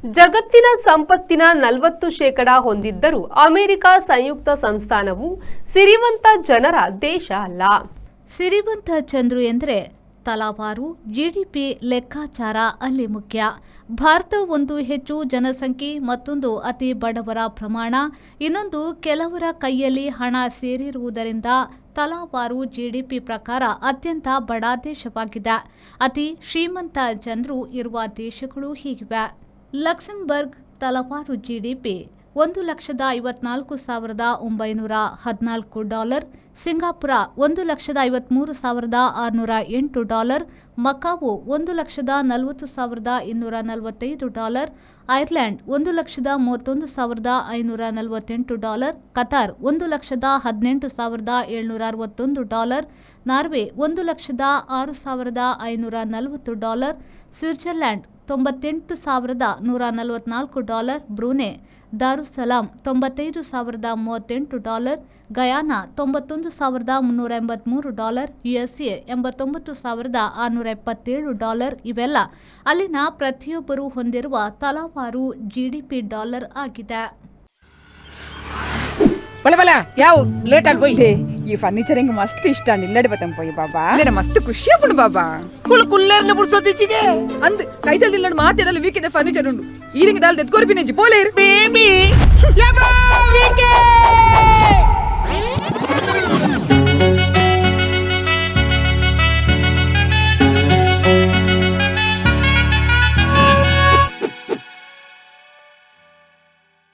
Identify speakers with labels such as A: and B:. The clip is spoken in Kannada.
A: ಜಗತ್ತಿನ ಸಂಪತ್ತಿನ 40% ಹೊಂದಿದ್ದರೂ ಅಮೆರಿಕ ಸಂಯುಕ್ತ ಸಂಸ್ಥಾನವು ಸಿರಿವಂತ ಜನರ ದೇಶ ಅಲ್ಲ.
B: ಸಿರಿವಂತ ಚಂದ್ರು ಎಂದರೆ ತಲಾವಾರು ಜಿಡಿಪಿ ಲೆಕ್ಕಾಚಾರ ಅಲ್ಲಿ ಮುಖ್ಯ. ಭಾರತ ಒಂದು ಹೆಚ್ಚು ಜನಸಂಖ್ಯೆ, ಮತ್ತೊಂದು ಅತಿ ಬಡವರ ಪ್ರಮಾಣ, ಇನ್ನೊಂದು ಕೆಲವರ ಕೈಯಲ್ಲಿ ಹಣ ಸೇರಿರುವುದರಿಂದ ತಲಾವಾರು ಜಿಡಿಪಿ ಪ್ರಕಾರ ಅತ್ಯಂತ ಬಡ ದೇಶವಾಗಿದೆ. ಅತಿ ಶ್ರೀಮಂತ ಜನರು ಇರುವ ದೇಶಗಳು ಹೀಗಿವೆ. ಲಕ್ಸೆಂಬರ್ಗ್ ತಲಾವಾರು GDP $1,54,914, Singapore $1,53,608, Macau $1,40,245, Ireland $1,31,548, Qatar $1,18,761, Norway $1,06,540, Switzerland $98,144, ಬ್ರೂನೆ ದಾರುಸಲಾಂ $95,038, Guyana $91,383, USA $89,627. ಇವೆಲ್ಲ ಅಲ್ಲಿನ ಪ್ರತಿಯೊಬ್ಬರು ಹೊಂದಿರುವ ತಲಾವಾರು ಜಿಡಿಪಿ ಡಾಲರ್ ಆಗಿದೆ.
C: ಯಾವ ಲೇಟ್ ಅಲ್ಲಿ పోయి
D: ఈ ఫర్నిచర్ ఇంక మస్తు ఇష్టాన్ని ఇల్లడి పోతాం పోయి బాబా లేడ మస్తు ಖುಷಿ ಆಗ್ಬಿಡು ಬಾಬಾ
C: ಕುಲ್ಲೇರ್ನ ಬುಡ್ಸೋದಿಚ್ಚಿಗೆ
D: ಅಂದ್ ಕೈತಲ್ ಇಲ್ಲಡ್ ಮಾತಾಡಲ್ಲ ವೀಕಿದ ಫರ್ನಿಚರ್ ಉಂಡು ಈರಿಂಗ ದಾಲ್ ತೆತ್ಕೋರ್ಬಿನೆಂಜಿ ಪೋಲೇರ್
C: ಬೇಬಿ
D: ವೀಕೆ